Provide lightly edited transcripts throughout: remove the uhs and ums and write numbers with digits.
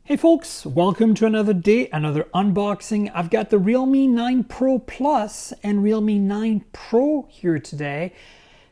Hey folks, welcome to another day, another unboxing. I've got the Realme 9 Pro Plus and Realme 9 Pro here today.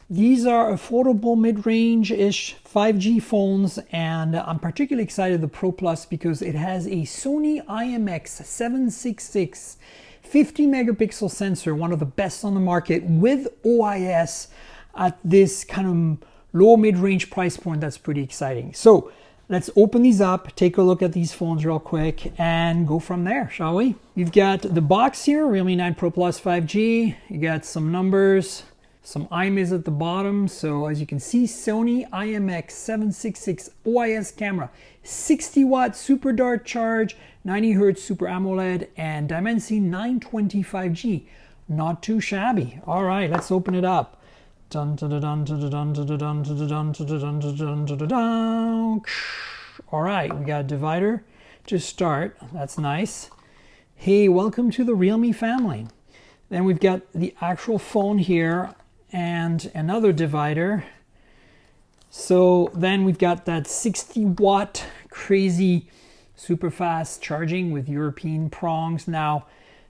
These are affordable mid-range-ish 5G phones, and I'm particularly excited the Pro Plus because it has a Sony IMX766 50 megapixel sensor, one of the best on the market, with OIS at this kind of low mid-range price point. That's pretty exciting. So let's open these up, take a look at these phones real quick, and go from there, shall we? You've got the box here, Realme 9 Pro Plus 5G. You got some numbers, some IMEs at the bottom. So as you can see, Sony IMX766 OIS camera, 60 watt super dart charge, 90 hertz super AMOLED, and Dimensity 925G. Not too shabby. All right, let's open it up. Dun, dun, dun, dun, dun, dun, dun, dun, dun, dun, dun, dun, dun, dun. All right, we got a divider to start. That's nice. Hey, welcome to the Realme family. Then we've got the actual phone here and another divider. So then we've got that 60 watt crazy super fast charging with European prongs. Now,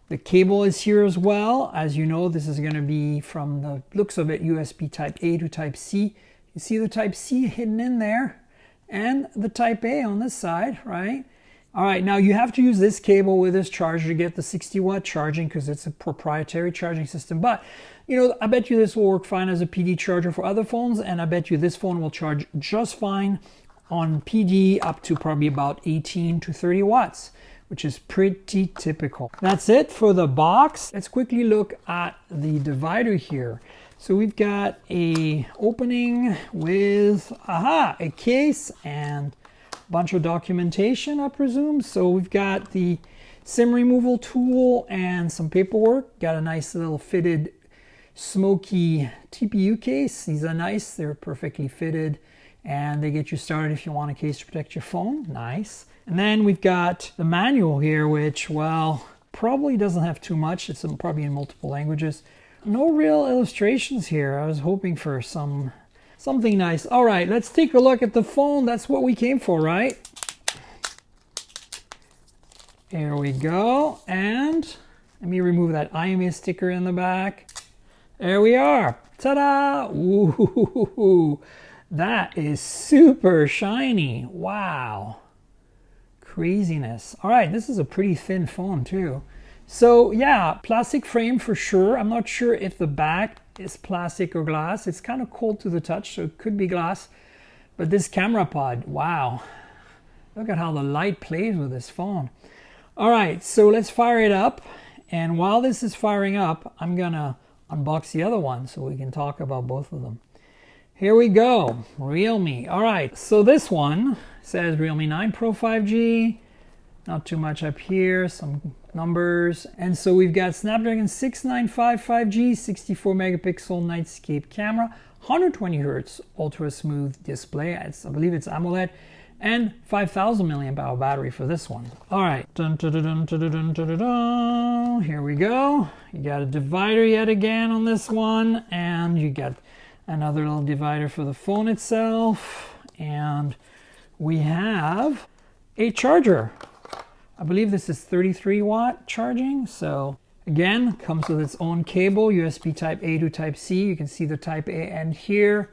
the cable is here as well. As you know, this is going to be, from the looks of it, USB Type A to Type C. You see the Type C hidden in there and the Type A on this side, right? All right, now you have to use this cable with this charger to get the 60 watt charging because it's a proprietary charging system. But, you know, I bet you this will work fine as a PD charger for other phones, and I bet you this phone will charge just fine on PD up to probably about 18 to 30 watts. Which is pretty typical. That's it for the box. Let's quickly look at the divider here. So we've got a opening with, a case and a bunch of documentation, I presume. So we've got the SIM removal tool and some paperwork. Got a nice little fitted smoky TPU case. These are nice, they're perfectly fitted, and they get you started if you want a case to protect your phone. Nice. And then we've got the manual here, which, well, probably doesn't have too much. It's probably in multiple languages. No real illustrations here. I was hoping for something nice. All right, let's take a look at the phone. That's what we came for, right? There we go. And let me remove that IME sticker in the back. There we are. Ta-da! Ooh, that is super shiny. Wow. Craziness. All right, this is a pretty thin phone too. So yeah, plastic frame for sure. I'm not sure if the back is plastic or glass. It's kind of cold to the touch, so it could be glass. But this camera pod, wow. Look at how the light plays with this phone. All right, so let's fire it up. And while this is firing up, I'm gonna unbox the other one so we can talk about both of them. Here we go, Realme. All right, so this one says Realme 9 Pro 5G. Not too much up here, some numbers. And so we've got Snapdragon 695 5G, 64 megapixel nightscape camera, 120 hertz ultra smooth display. I believe it's AMOLED, and 5,000 milliamp hour battery for this one. All right, dun, dun, dun, dun, dun, dun, dun, dun, dun. Here we go. You got a divider yet again on this one, and you got another little divider for the phone itself, and we have a charger. I believe this is 33 watt charging. So again, comes with its own cable, USB Type A to Type C. You can see the Type A end here,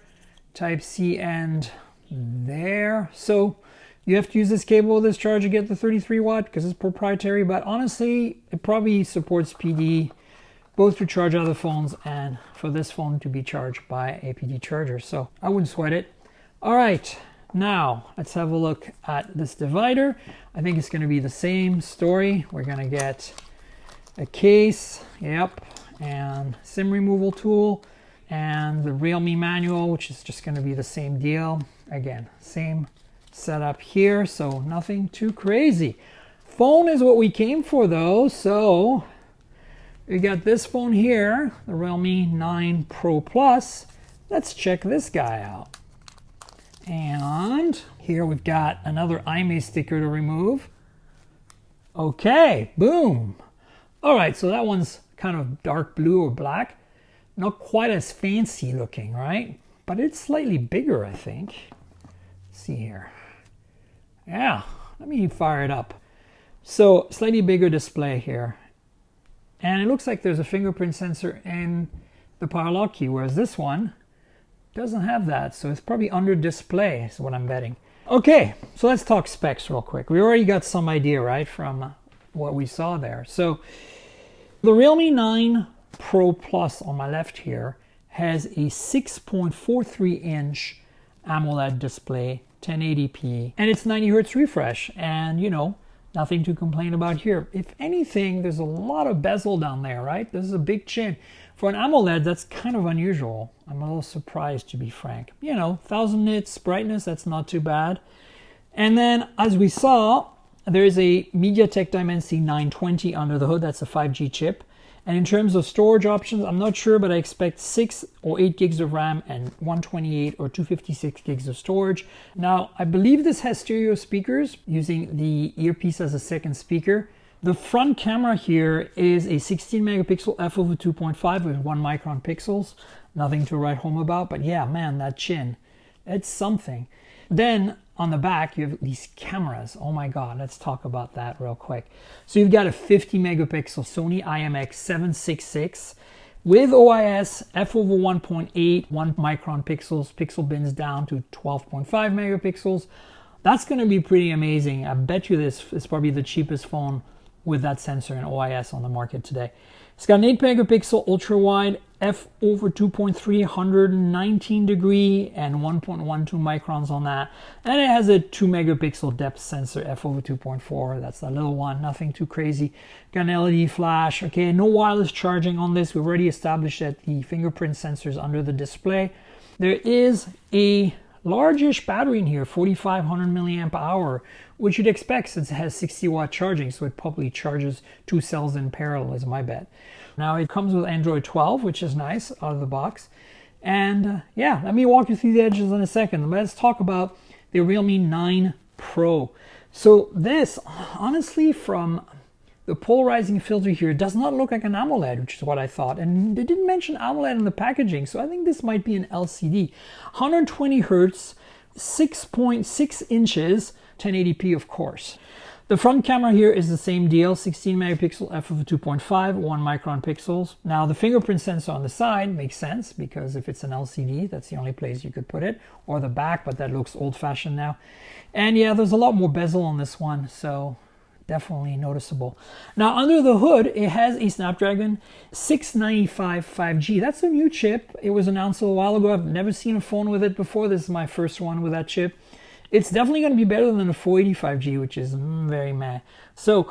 Type C end there. So you have to use this cable with this charger to get the 33 watt because it's proprietary, but honestly, it probably supports PD both to charge other phones and for this phone to be charged by a PD charger. So I wouldn't sweat it. All right, now let's have a look at this divider. I think it's going to be the same story. We're going to get a case, yep, and SIM removal tool, and the Realme manual, which is just going to be the same deal. Again, same setup here, so nothing too crazy. Phone is what we came for though, so we got this phone here, the Realme 9 Pro Plus. Let's check this guy out. And here we've got another IME sticker to remove. Okay, boom. All right, so that one's kind of dark blue or black. Not quite as fancy looking, right? But it's slightly bigger, I think. Let's see here. Yeah, Let me fire it up. So slightly bigger display here. And it looks like there's a fingerprint sensor in the power lock key, whereas this one doesn't have that. So it's probably under display is what I'm betting. Okay, so let's talk specs real quick. We already got some idea, right, from what we saw there. So the Realme 9 Pro Plus on my left here has a 6.43-inch AMOLED display, 1080p, and it's 90 Hz refresh. And, you know, nothing to complain about here. If anything, there's a lot of bezel down there, right? This is a big chin. For an AMOLED, that's kind of unusual. I'm a little surprised, to be frank. You know, 1000 nits brightness, that's not too bad. And then, as we saw, there is a MediaTek Dimensity 920 under the hood. That's a 5G chip. And in terms of storage options, I'm not sure, but I expect 6 or 8 gigs of RAM and 128 or 256 gigs of storage. Now, I believe this has stereo speakers using the earpiece as a second speaker. The front camera here is a 16 megapixel f/2.5 with 1 micron pixels. Nothing to write home about, but yeah, man, that chin, it's something. Then on the back, you have these cameras. Oh my God, let's talk about that real quick. So you've got a 50 megapixel Sony IMX766 with OIS, f/1.8, 1 micron pixels, pixel bins down to 12.5 megapixels. That's going to be pretty amazing. I bet you this is probably the cheapest phone with that sensor and OIS on the market today. It's got an 8 megapixel ultra wide, f/2.3, 119 degree and 1.12 microns on that. And it has a 2 megapixel depth sensor, f/2.4. That's the little one, nothing too crazy. Got an LED flash. Okay, no wireless charging on this. We've already established that the fingerprint sensor is under the display. There is a largish battery in here, 4500 milliamp hour, which you'd expect since it has 60-watt charging, so it probably charges 2 cells in parallel is my bet. Now it comes with Android 12, which is nice out of the box. And yeah, let me walk you through the edges in a second. Let's talk about the Realme 9 Pro. So this, honestly, from the polarizing filter here, does not look like an AMOLED, which is what I thought. And they didn't mention AMOLED in the packaging, so I think this might be an LCD. 120 Hertz, 6.6 inches, 1080p, of course. The front camera here is the same deal, 16 megapixel f/2.5, 1 micron pixels. Now the fingerprint sensor on the side makes sense because if it's an LCD, that's the only place you could put it, or the back, but that looks old-fashioned now. And yeah, there's a lot more bezel on this one, so definitely noticeable. Now under the hood, it has a Snapdragon 695 5G. That's a new chip. It was announced a while ago. I've never seen a phone with it before. This is my first one with that chip. It's definitely going to be better than the 485G, which is very meh. So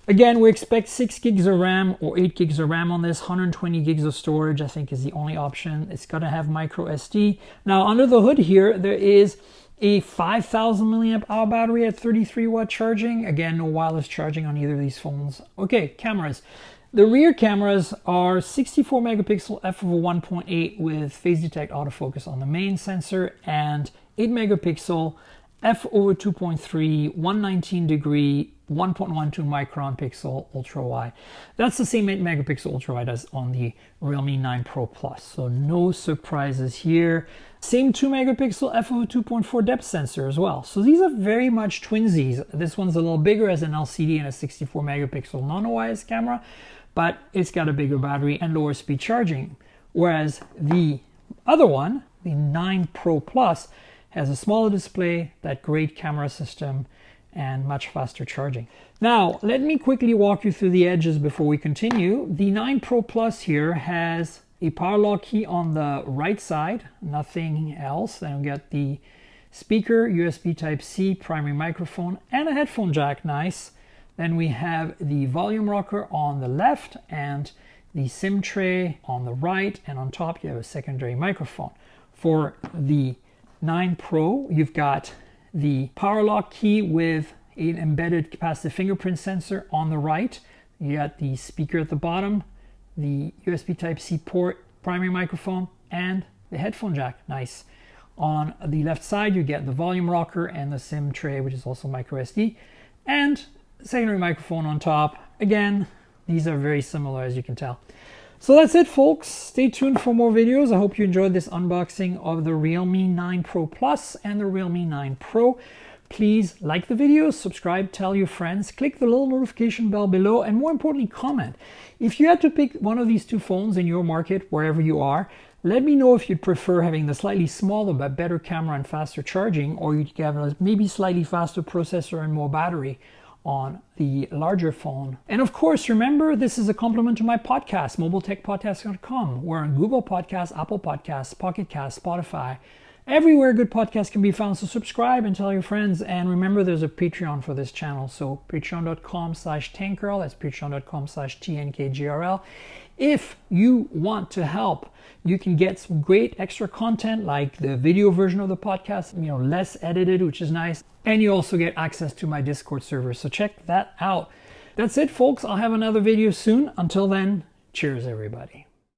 again, we expect 6 gigs of RAM or 8 gigs of RAM on this. 120 gigs of storage, I think, is the only option. It's going to have micro SD. Now under the hood here, there is a 5000 milliamp hour battery at 33 watt charging. Again, no wireless charging on either of these phones. Okay, cameras. The rear cameras are 64 megapixel f/1.8 with phase detect autofocus on the main sensor and 8 megapixel f/2.3, 119 degree, 1.12 micron pixel ultra wide. That's the same 8 megapixel ultra wide as on the Realme 9 Pro Plus. So no surprises here. Same 2 megapixel f/2.4 depth sensor as well. So these are very much twinsies. This one's a little bigger as an LCD and a 64 megapixel non-OIS camera, but it's got a bigger battery and lower speed charging. Whereas the other one, the 9 Pro Plus, has a smaller display, that great camera system, and much faster charging. Now, let me quickly walk you through the edges before we continue. The 9 Pro Plus here has a power lock key on the right side, nothing else. Then we got the speaker, USB Type-C, primary microphone, and a headphone jack, nice. Then we have the volume rocker on the left and the SIM tray on the right, and on top you have a secondary microphone. For the 9 Pro, you've got the power lock key with an embedded capacitive fingerprint sensor on the right. You got the speaker at the bottom, the USB Type-C port, primary microphone, and the headphone jack. Nice. On the left side, you get the volume rocker and the SIM tray, which is also micro SD, and secondary microphone on top. Again, these are very similar, as you can tell. So that's it, folks. Stay tuned for more videos. I hope you enjoyed this unboxing of the Realme 9 Pro Plus and the Realme 9 Pro. Please like the video, subscribe, tell your friends, click the little notification bell below, and more importantly, comment. If you had to pick one of these two phones in your market, wherever you are, let me know if you'd prefer having the slightly smaller but better camera and faster charging, or you'd have a maybe slightly faster processor and more battery on the larger phone. And of course, remember, this is a compliment to my podcast, mobiletechpodcast.com. We're on Google Podcasts, Apple Podcasts, Pocket Casts, Spotify, everywhere good podcasts can be found. So subscribe and tell your friends. And remember, there's a Patreon for this channel. So patreon.com/tankerl, that's patreon.com/TNKGRL. If you want to help, you can get some great extra content like the video version of the podcast, less edited, which is nice. And you also get access to my Discord server. So check that out. That's it, folks. I'll have another video soon. Until then, cheers, everybody.